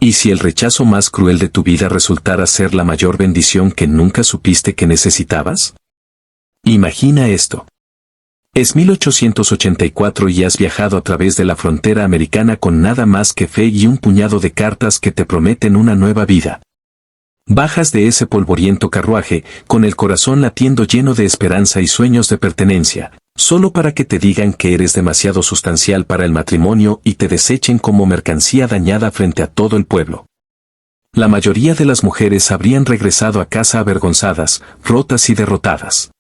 ¿Y si el rechazo más cruel de tu vida resultara ser la mayor bendición que nunca supiste que necesitabas? Imagina esto. Es 1884 y has viajado a través de la frontera americana con nada más que fe y un puñado de cartas que te prometen una nueva vida. Bajas de ese polvoriento carruaje, con el corazón latiendo lleno de esperanza y sueños de pertenencia, solo para que te digan que eres demasiado sustancial para el matrimonio y te desechen como mercancía dañada frente a todo el pueblo. La mayoría de las mujeres habrían regresado a casa avergonzadas, rotas y derrotadas.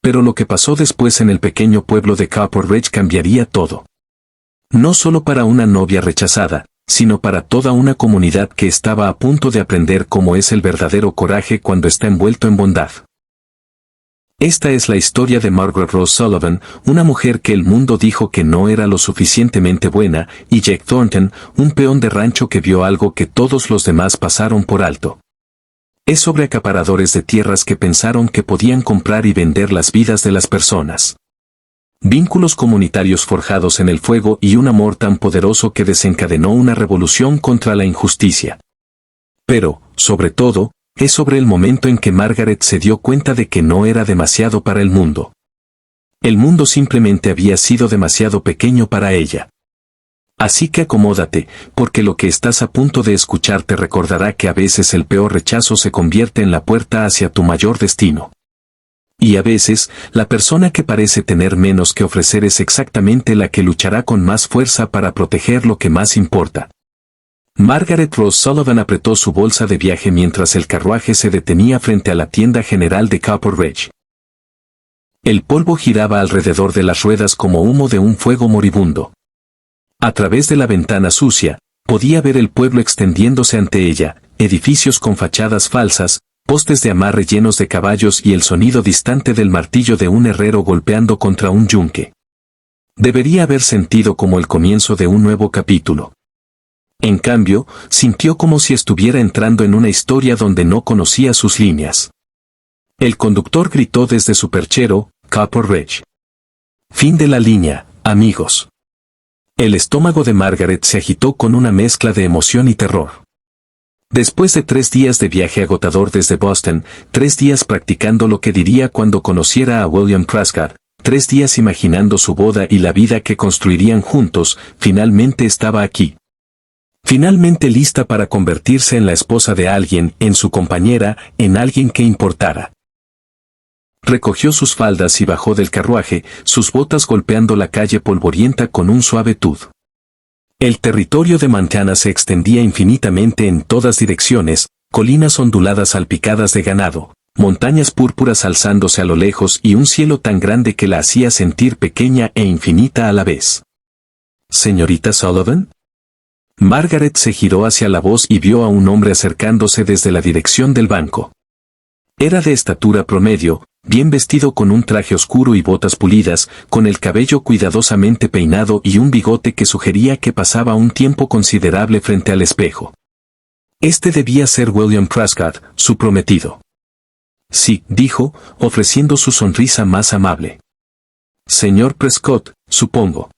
Pero lo que pasó después en el pequeño pueblo de Copper Ridge cambiaría todo. No solo para una novia rechazada, sino para toda una comunidad que estaba a punto de aprender cómo es el verdadero coraje cuando está envuelto en bondad. Esta es la historia de Margaret Rose Sullivan, una mujer que el mundo dijo que no era lo suficientemente buena, y Jack Thornton, un peón de rancho que vio algo que todos los demás pasaron por alto. Es sobre acaparadores de tierras que pensaron que podían comprar y vender las vidas de las personas. Vínculos comunitarios forjados en el fuego y un amor tan poderoso que desencadenó una revolución contra la injusticia. Pero, sobre todo, es sobre el momento en que Margaret se dio cuenta de que no era demasiado para el mundo. El mundo simplemente había sido demasiado pequeño para ella. Así que acomódate, porque lo que estás a punto de escuchar te recordará que a veces el peor rechazo se convierte en la puerta hacia tu mayor destino. Y a veces, la persona que parece tener menos que ofrecer es exactamente la que luchará con más fuerza para proteger lo que más importa. Margaret Rose Sullivan apretó su bolsa de viaje mientras el carruaje se detenía frente a la tienda general de Copper Ridge. El polvo giraba alrededor de las ruedas como humo de un fuego moribundo. A través de la ventana sucia, podía ver el pueblo extendiéndose ante ella, edificios con fachadas falsas, postes de amarre llenos de caballos y el sonido distante del martillo de un herrero golpeando contra un yunque. Debería haber sentido como el comienzo de un nuevo capítulo. En cambio, sintió como si estuviera entrando en una historia donde no conocía sus líneas. El conductor gritó desde su perchero, Copper Ridge. Fin de la línea, amigos. El estómago de Margaret se agitó con una mezcla de emoción y terror. Después de 3 días de viaje agotador desde Boston, 3 días practicando lo que diría cuando conociera a William Prescott, 3 días imaginando su boda y la vida que construirían juntos, finalmente estaba aquí. Finalmente lista para convertirse en la esposa de alguien, en su compañera, en alguien que importara. Recogió sus faldas y bajó del carruaje, sus botas golpeando la calle polvorienta con un suave tud. El territorio de Montana se extendía infinitamente en todas direcciones, colinas onduladas salpicadas de ganado, montañas púrpuras alzándose a lo lejos y un cielo tan grande que la hacía sentir pequeña e infinita a la vez. ¿Señorita Sullivan? Margaret se giró hacia la voz y vio a un hombre acercándose desde la dirección del banco. Era de estatura promedio, bien vestido con un traje oscuro y botas pulidas, con el cabello cuidadosamente peinado y un bigote que sugería que pasaba un tiempo considerable frente al espejo. Este debía ser William Prescott, su prometido. Sí, dijo, ofreciendo su sonrisa más amable. Señor Prescott, supongo.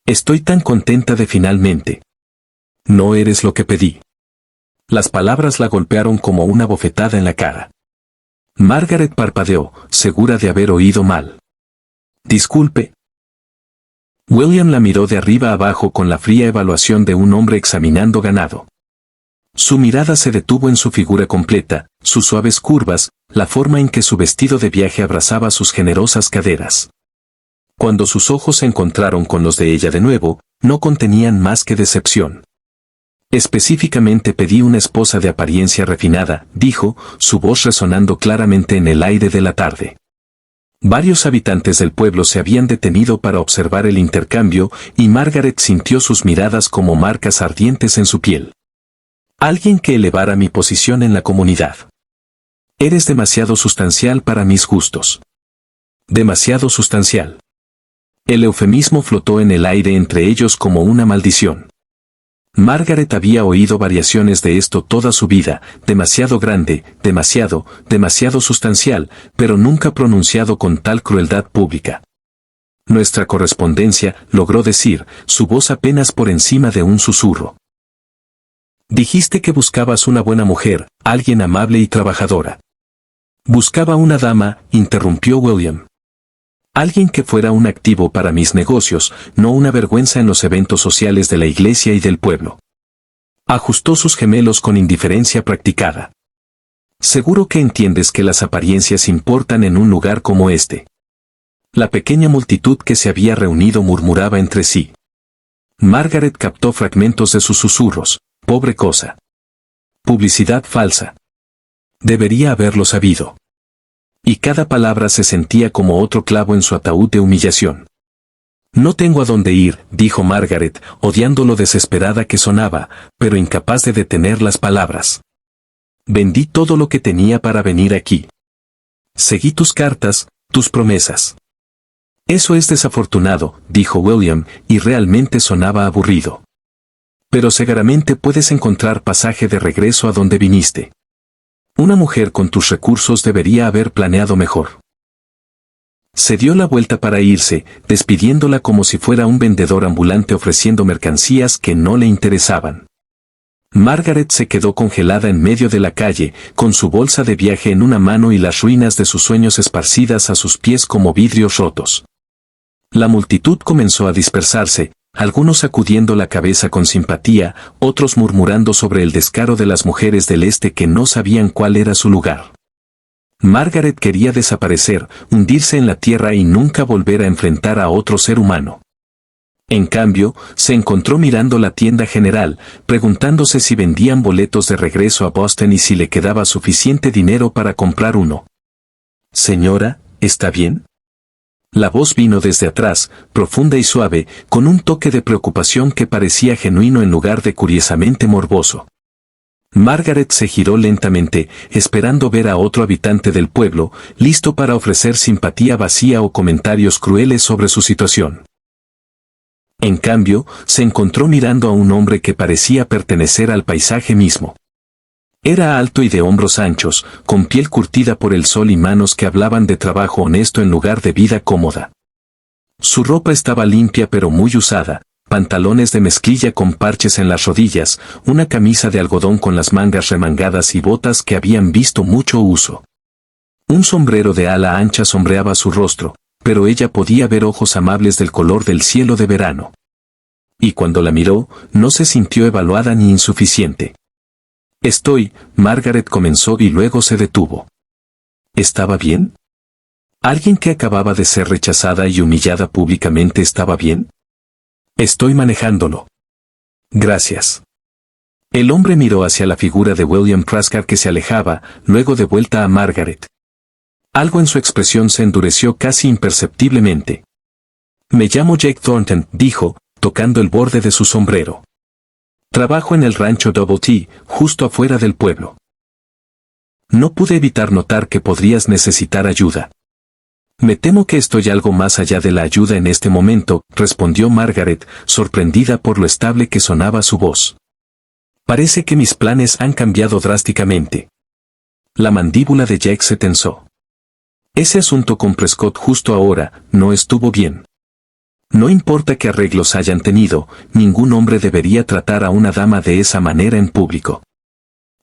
Estoy tan contenta de finalmente. No eres lo que pedí. Las palabras la golpearon como una bofetada en la cara. Margaret parpadeó, segura de haber oído mal. Disculpe. William la miró de arriba abajo con la fría evaluación de un hombre examinando ganado. Su mirada se detuvo en su figura completa, sus suaves curvas, la forma en que su vestido de viaje abrazaba sus generosas caderas. Cuando sus ojos se encontraron con los de ella de nuevo, no contenían más que decepción. Específicamente pedí una esposa de apariencia refinada, dijo, su voz resonando claramente en el aire de la tarde. Varios habitantes del pueblo se habían detenido para observar el intercambio, y Margaret sintió sus miradas como marcas ardientes en su piel. Alguien que elevara mi posición en la comunidad. Eres demasiado sustancial para mis gustos. Demasiado sustancial. El eufemismo flotó en el aire entre ellos como una maldición. Margaret había oído variaciones de esto toda su vida, demasiado grande, demasiado sustancial, pero nunca pronunciado con tal crueldad pública. Nuestra correspondencia, logró decir, su voz apenas por encima de un susurro. Dijiste que buscabas una buena mujer, alguien amable y trabajadora. Buscaba una dama, interrumpió William. Alguien que fuera un activo para mis negocios, no una vergüenza en los eventos sociales de la iglesia y del pueblo. Ajustó sus gemelos con indiferencia practicada. Seguro que entiendes que las apariencias importan en un lugar como este. La pequeña multitud que se había reunido murmuraba entre sí. Margaret captó fragmentos de sus susurros. Pobre cosa. Publicidad falsa. Debería haberlo sabido. Y cada palabra se sentía como otro clavo en su ataúd de humillación. No tengo a dónde ir, dijo Margaret, odiando lo desesperada que sonaba, pero incapaz de detener las palabras. Vendí todo lo que tenía para venir aquí. Seguí tus cartas, tus promesas. Eso es desafortunado, dijo William, y realmente sonaba aburrido. Pero seguramente puedes encontrar pasaje de regreso a donde viniste. Una mujer con tus recursos debería haber planeado mejor. Se dio la vuelta para irse, despidiéndola como si fuera un vendedor ambulante ofreciendo mercancías que no le interesaban. Margaret se quedó congelada en medio de la calle, con su bolsa de viaje en una mano y las ruinas de sus sueños esparcidas a sus pies como vidrios rotos. La multitud comenzó a dispersarse, algunos sacudiendo la cabeza con simpatía, otros murmurando sobre el descaro de las mujeres del este que no sabían cuál era su lugar. Margaret quería desaparecer, hundirse en la tierra y nunca volver a enfrentar a otro ser humano. En cambio, se encontró mirando la tienda general, preguntándose si vendían boletos de regreso a Boston y si le quedaba suficiente dinero para comprar uno. Señora, ¿está bien? La voz vino desde atrás, profunda y suave, con un toque de preocupación que parecía genuino en lugar de curiosamente morboso. Margaret se giró lentamente, esperando ver a otro habitante del pueblo, listo para ofrecer simpatía vacía o comentarios crueles sobre su situación. En cambio, se encontró mirando a un hombre que parecía pertenecer al paisaje mismo. Era alto y de hombros anchos, con piel curtida por el sol y manos que hablaban de trabajo honesto en lugar de vida cómoda. Su ropa estaba limpia pero muy usada, pantalones de mezclilla con parches en las rodillas, una camisa de algodón con las mangas remangadas y botas que habían visto mucho uso. Un sombrero de ala ancha sombreaba su rostro, pero ella podía ver ojos amables del color del cielo de verano. Y cuando la miró, no se sintió evaluada ni insuficiente. Margaret comenzó y luego se detuvo. ¿Estaba bien? ¿Alguien que acababa de ser rechazada y humillada públicamente estaba bien? Estoy manejándolo. Gracias. El hombre miró hacia la figura de William Prescott que se alejaba, luego de vuelta a Margaret. Algo en su expresión se endureció casi imperceptiblemente. Me llamo Jake Thornton, dijo, tocando el borde de su sombrero. Trabajo en el rancho Double T, justo afuera del pueblo. No pude evitar notar que podrías necesitar ayuda. Me temo que estoy algo más allá de la ayuda en este momento, respondió Margaret, sorprendida por lo estable que sonaba su voz. Parece que mis planes han cambiado drásticamente. La mandíbula de Jake se tensó. Ese asunto con Prescott justo ahora no estuvo bien. No importa qué arreglos hayan tenido, ningún hombre debería tratar a una dama de esa manera en público.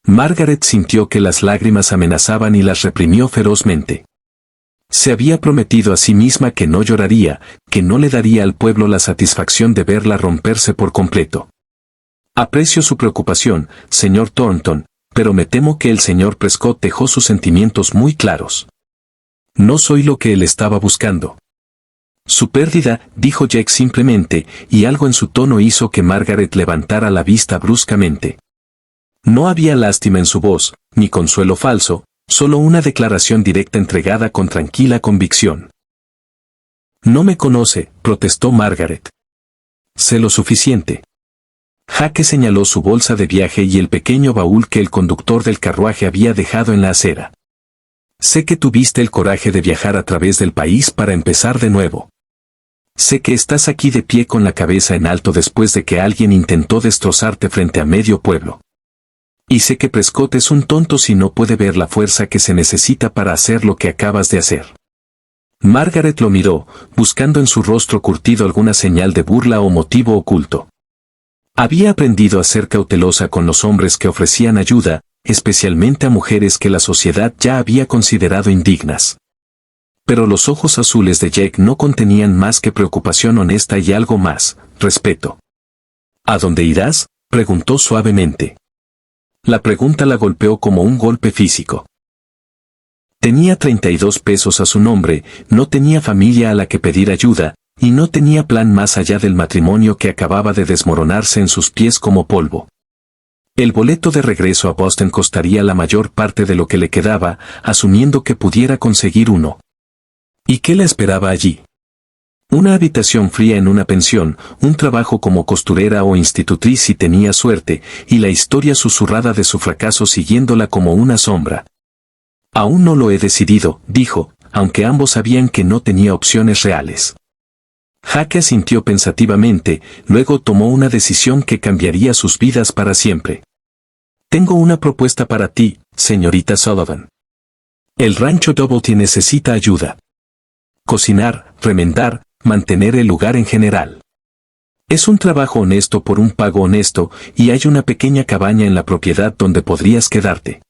Margaret sintió que las lágrimas amenazaban y las reprimió ferozmente. Se había prometido a sí misma que no lloraría, que no le daría al pueblo la satisfacción de verla romperse por completo. Aprecio su preocupación, señor Thornton, pero me temo que el señor Prescott dejó sus sentimientos muy claros. No soy lo que él estaba buscando. Su pérdida, dijo Jake simplemente, y algo en su tono hizo que Margaret levantara la vista bruscamente. No había lástima en su voz, ni consuelo falso, solo una declaración directa entregada con tranquila convicción. No me conoce, protestó Margaret. Sé lo suficiente. Jake señaló su bolsa de viaje y el pequeño baúl que el conductor del carruaje había dejado en la acera. Sé que tuviste el coraje de viajar a través del país para empezar de nuevo. Sé que estás aquí de pie con la cabeza en alto después de que alguien intentó destrozarte frente a medio pueblo. Y sé que Prescott es un tonto si no puede ver la fuerza que se necesita para hacer lo que acabas de hacer. Margaret lo miró, buscando en su rostro curtido alguna señal de burla o motivo oculto. Había aprendido a ser cautelosa con los hombres que ofrecían ayuda, especialmente a mujeres que la sociedad ya había considerado indignas. Pero los ojos azules de Jake no contenían más que preocupación honesta y algo más, respeto. ¿A dónde irás?, preguntó suavemente. La pregunta la golpeó como un golpe físico. Tenía 32 pesos a su nombre, no tenía familia a la que pedir ayuda, y no tenía plan más allá del matrimonio que acababa de desmoronarse en sus pies como polvo. El boleto de regreso a Boston costaría la mayor parte de lo que le quedaba, asumiendo que pudiera conseguir uno. ¿Y qué la esperaba allí? Una habitación fría en una pensión, un trabajo como costurera o institutriz si tenía suerte, y la historia susurrada de su fracaso siguiéndola como una sombra. Aún no lo he decidido, dijo, aunque ambos sabían que no tenía opciones reales. Jake asintió pensativamente, luego tomó una decisión que cambiaría sus vidas para siempre. Tengo una propuesta para ti, señorita Sullivan. El rancho Doubletree necesita ayuda. Cocinar, remendar, mantener el lugar en general. Es un trabajo honesto por un pago honesto, y hay una pequeña cabaña en la propiedad donde podrías quedarte.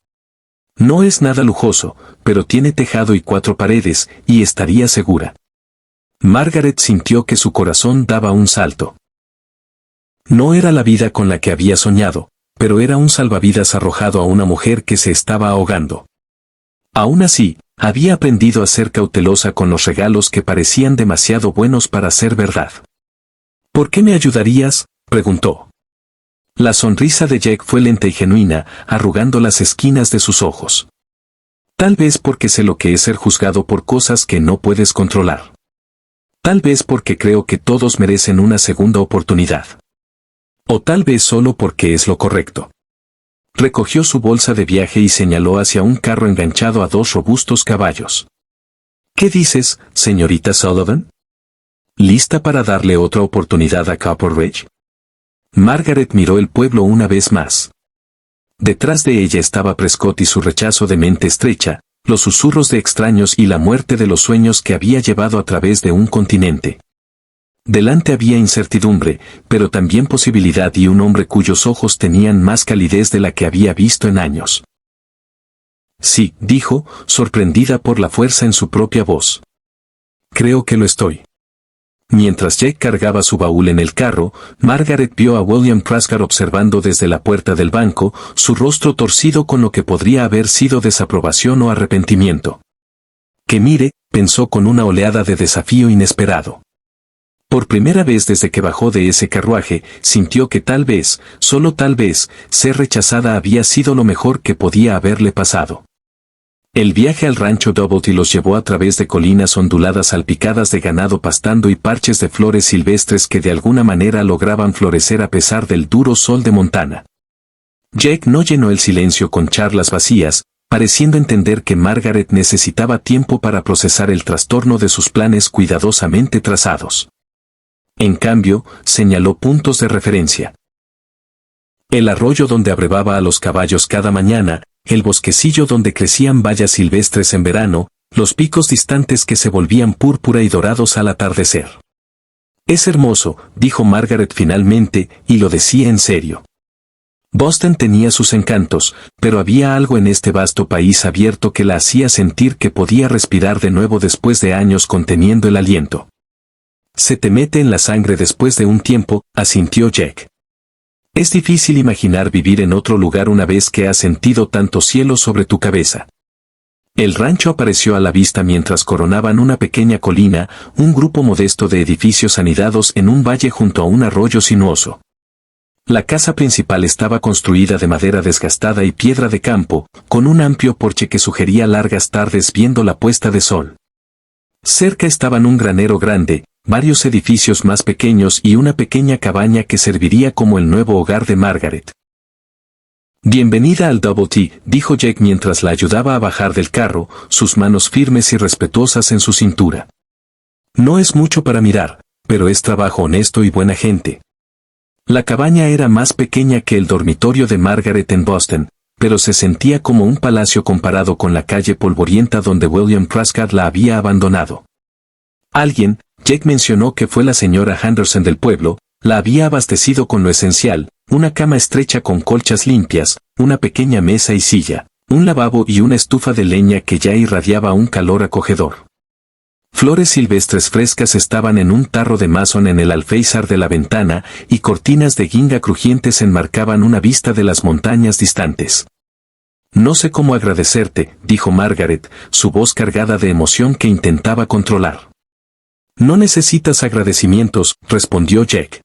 No es nada lujoso, pero tiene tejado y 4 paredes, y estaría segura. Margaret sintió que su corazón daba un salto. No era la vida con la que había soñado, pero era un salvavidas arrojado a una mujer que se estaba ahogando. Aún así, había aprendido a ser cautelosa con los regalos que parecían demasiado buenos para ser verdad. ¿Por qué me ayudarías?, preguntó. La sonrisa de Jake fue lenta y genuina, arrugando las esquinas de sus ojos. Tal vez porque sé lo que es ser juzgado por cosas que no puedes controlar. Tal vez porque creo que todos merecen una segunda oportunidad. O tal vez solo porque es lo correcto. Recogió su bolsa de viaje y señaló hacia un carro enganchado a 2 robustos caballos. ¿Qué dices, señorita Sullivan? ¿Lista para darle otra oportunidad a Copper Ridge? Margaret miró el pueblo una vez más. Detrás de ella estaba Prescott y su rechazo de mente estrecha, los susurros de extraños y la muerte de los sueños que había llevado a través de un continente. Delante había incertidumbre, pero también posibilidad y un hombre cuyos ojos tenían más calidez de la que había visto en años. Sí, dijo, sorprendida por la fuerza en su propia voz. Creo que lo estoy. Mientras Jake cargaba su baúl en el carro, Margaret vio a William Prescott observando desde la puerta del banco, su rostro torcido con lo que podría haber sido desaprobación o arrepentimiento. Que mire, pensó con una oleada de desafío inesperado. Por primera vez desde que bajó de ese carruaje, sintió que tal vez, solo tal vez, ser rechazada había sido lo mejor que podía haberle pasado. El viaje al rancho Doubletree los llevó a través de colinas onduladas salpicadas de ganado pastando y parches de flores silvestres que de alguna manera lograban florecer a pesar del duro sol de Montana. Jake no llenó el silencio con charlas vacías, pareciendo entender que Margaret necesitaba tiempo para procesar el trastorno de sus planes cuidadosamente trazados. En cambio, señaló puntos de referencia. El arroyo donde abrevaba a los caballos cada mañana, el bosquecillo donde crecían bayas silvestres en verano, los picos distantes que se volvían púrpura y dorados al atardecer. Es hermoso, dijo Margaret finalmente, y lo decía en serio. Boston tenía sus encantos, pero había algo en este vasto país abierto que la hacía sentir que podía respirar de nuevo después de años conteniendo el aliento. Se te mete en la sangre después de un tiempo, asintió Jake. Es difícil imaginar vivir en otro lugar una vez que has sentido tanto cielo sobre tu cabeza. El rancho apareció a la vista mientras coronaban una pequeña colina, un grupo modesto de edificios anidados en un valle junto a un arroyo sinuoso. La casa principal estaba construida de madera desgastada y piedra de campo, con un amplio porche que sugería largas tardes viendo la puesta de sol. Cerca estaban un granero grande, varios edificios más pequeños y una pequeña cabaña que serviría como el nuevo hogar de Margaret. Bienvenida al Doubletree, dijo Jake mientras la ayudaba a bajar del carro, sus manos firmes y respetuosas en su cintura. No es mucho para mirar, pero es trabajo honesto y buena gente. La cabaña era más pequeña que el dormitorio de Margaret en Boston, pero se sentía como un palacio comparado con la calle polvorienta donde William Prescott la había abandonado. Alguien, Jake mencionó que fue la señora Henderson del pueblo, La había abastecido con lo esencial: una cama estrecha con colchas limpias, una pequeña mesa y silla, un lavabo y una estufa de leña que ya irradiaba un calor acogedor. Flores silvestres frescas estaban en un tarro de masón en el alféizar de la ventana, y cortinas de guinda crujientes enmarcaban una vista de las montañas distantes. «No sé cómo agradecerte», dijo Margaret, su voz cargada de emoción que intentaba controlar. «No necesitas agradecimientos», respondió Jack.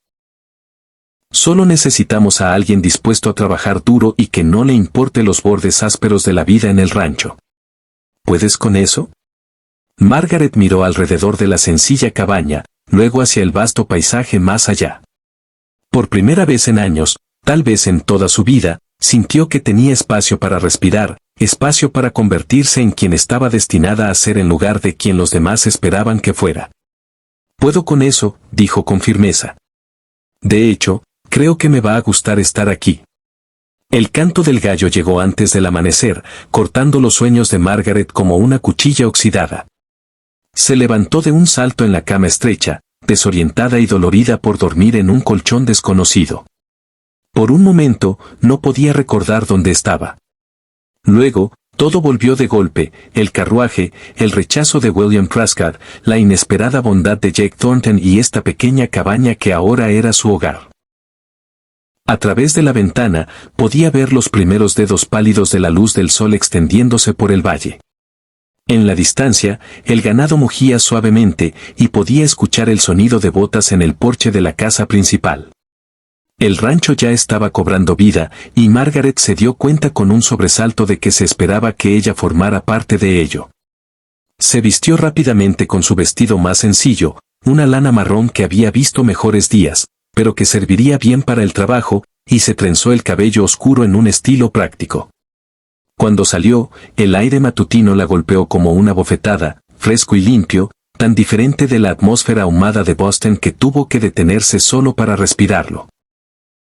«Solo necesitamos a alguien dispuesto a trabajar duro y que no le importe los bordes ásperos de la vida en el rancho. ¿Puedes con eso?». Margaret miró alrededor de la sencilla cabaña, luego hacia el vasto paisaje más allá. Por primera vez en años, tal vez en toda su vida, sintió que tenía espacio para respirar, espacio para convertirse en quien estaba destinada a ser en lugar de quien los demás esperaban que fuera. «Puedo con eso», dijo con firmeza. «De hecho, creo que me va a gustar estar aquí». El canto del gallo llegó antes del amanecer, cortando los sueños de Margaret como una cuchilla oxidada. Se levantó de un salto en la cama estrecha, desorientada y dolorida por dormir en un colchón desconocido. Por un momento, no podía recordar dónde estaba. Luego, todo volvió de golpe: el carruaje, el rechazo de William Prescott, la inesperada bondad de Jack Thornton y esta pequeña cabaña que ahora era su hogar. A través de la ventana, podía ver los primeros dedos pálidos de la luz del sol extendiéndose por el valle. En la distancia, el ganado mugía suavemente, y podía escuchar el sonido de botas en el porche de la casa principal. El rancho ya estaba cobrando vida, y Margaret se dio cuenta con un sobresalto de que se esperaba que ella formara parte de ello. Se vistió rápidamente con su vestido más sencillo, una lana marrón que había visto mejores días, pero que serviría bien para el trabajo, y se trenzó el cabello oscuro en un estilo práctico. Cuando salió, el aire matutino la golpeó como una bofetada, fresco y limpio, tan diferente de la atmósfera ahumada de Boston que tuvo que detenerse solo para respirarlo.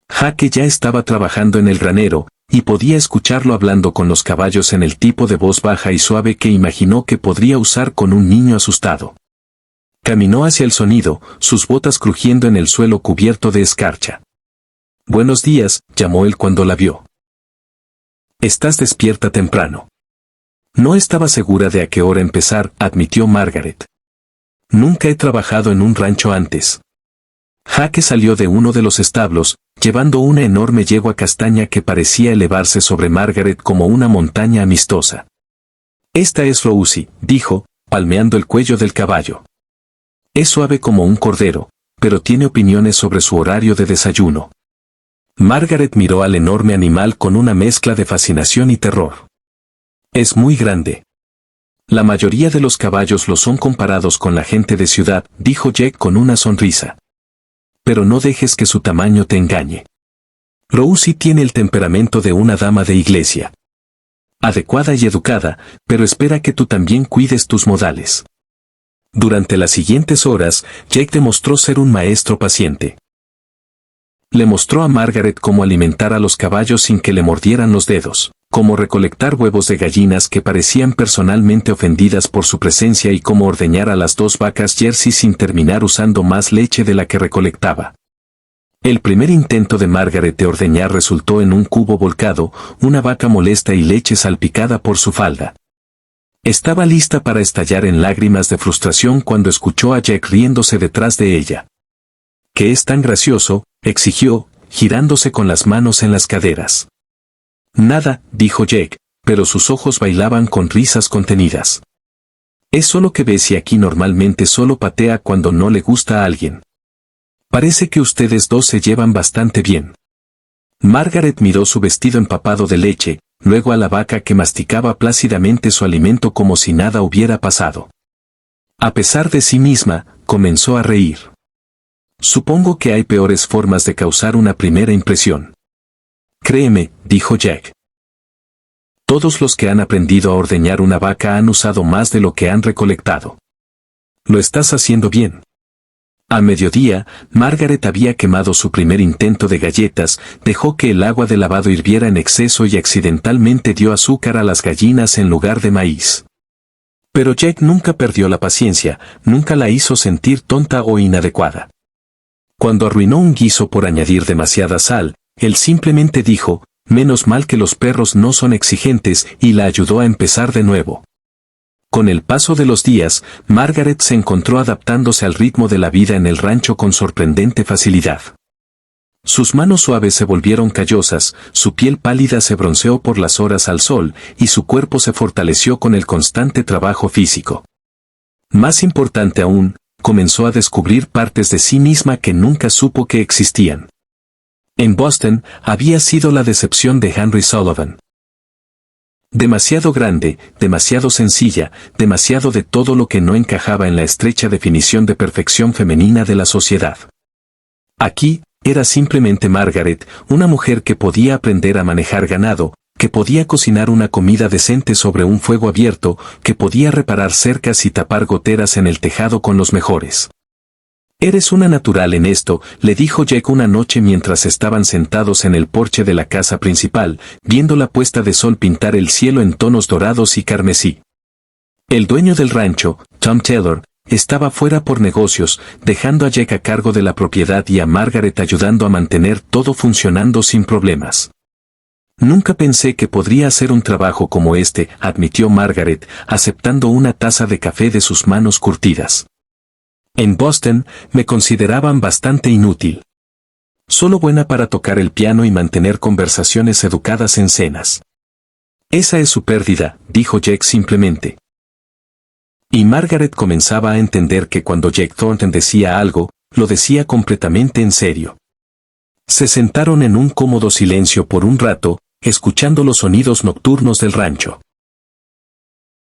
Jaque ya estaba trabajando en el granero, y podía escucharlo hablando con los caballos en el tipo de voz baja y suave que imaginó que podría usar con un niño asustado. Caminó hacia el sonido, sus botas crujiendo en el suelo cubierto de escarcha. «Buenos días», llamó él cuando la vio. «Estás despierta temprano». «No estaba segura de a qué hora empezar», admitió Margaret. «Nunca he trabajado en un rancho antes». Jaque salió de uno de los establos, llevando una enorme yegua castaña que parecía elevarse sobre Margaret como una montaña amistosa. «Esta es Rosie», dijo, palmeando el cuello del caballo. «Es suave como un cordero, pero tiene opiniones sobre su horario de desayuno». Margaret miró al enorme animal con una mezcla de fascinación y terror. «Es muy grande». «La mayoría de los caballos lo son comparados con la gente de ciudad», dijo Jack con una sonrisa. «Pero no dejes que su tamaño te engañe. Rosie tiene el temperamento de una dama de iglesia. Adecuada y educada, pero espera que tú también cuides tus modales». Durante las siguientes horas, Jack demostró ser un maestro paciente. Le mostró a Margaret cómo alimentar a los caballos sin que le mordieran los dedos, cómo recolectar huevos de gallinas que parecían personalmente ofendidas por su presencia y cómo ordeñar a las 2 vacas Jersey sin terminar usando más leche de la que recolectaba. El primer intento de Margaret de ordeñar resultó en un cubo volcado, una vaca molesta y leche salpicada por su falda. Estaba lista para estallar en lágrimas de frustración cuando escuchó a Jack riéndose detrás de ella. «¿Qué es tan gracioso?», exigió, girándose con las manos en las caderas. «Nada», dijo Jack, pero sus ojos bailaban con risas contenidas. «Es solo que Bessie aquí normalmente solo patea cuando no le gusta a alguien. Parece que ustedes dos se llevan bastante bien». Margaret miró su vestido empapado de leche, luego a la vaca que masticaba plácidamente su alimento como si nada hubiera pasado. A pesar de sí misma, comenzó a reír. «Supongo que hay peores formas de causar una primera impresión». «Créeme», dijo Jack. «Todos los que han aprendido a ordeñar una vaca han usado más de lo que han recolectado. Lo estás haciendo bien». A mediodía, Margaret había quemado su primer intento de galletas, dejó que el agua de lavado hirviera en exceso y accidentalmente dio azúcar a las gallinas en lugar de maíz. Pero Jack nunca perdió la paciencia, nunca la hizo sentir tonta o inadecuada. Cuando arruinó un guiso por añadir demasiada sal, él simplemente dijo, menos mal que los perros no son exigentes, y la ayudó a empezar de nuevo. Con el paso de los días, Margaret se encontró adaptándose al ritmo de la vida en el rancho con sorprendente facilidad. Sus manos suaves se volvieron callosas, su piel pálida se bronceó por las horas al sol, y su cuerpo se fortaleció con el constante trabajo físico. Más importante aún, comenzó a descubrir partes de sí misma que nunca supo que existían. En Boston, había sido la decepción de Henry Sullivan. Demasiado grande, demasiado sencilla, demasiado de todo lo que no encajaba en la estrecha definición de perfección femenina de la sociedad. Aquí, era simplemente Margaret, una mujer que podía aprender a manejar ganado, que podía cocinar una comida decente sobre un fuego abierto, que podía reparar cercas y tapar goteras en el tejado con los mejores. «Eres una natural en esto», le dijo Jack una noche mientras estaban sentados en el porche de la casa principal, viendo la puesta de sol pintar el cielo en tonos dorados y carmesí. El dueño del rancho, Tom Taylor, estaba fuera por negocios, dejando a Jack a cargo de la propiedad y a Margaret ayudando a mantener todo funcionando sin problemas. «Nunca pensé que podría hacer un trabajo como este», admitió Margaret, aceptando una taza de café de sus manos curtidas. «En Boston, me consideraban bastante inútil. Solo buena para tocar el piano y mantener conversaciones educadas en cenas». «Esa es su pérdida», dijo Jack simplemente. Y Margaret comenzaba a entender que cuando Jack Thornton decía algo, lo decía completamente en serio. Se sentaron en un cómodo silencio por un rato, escuchando los sonidos nocturnos del rancho.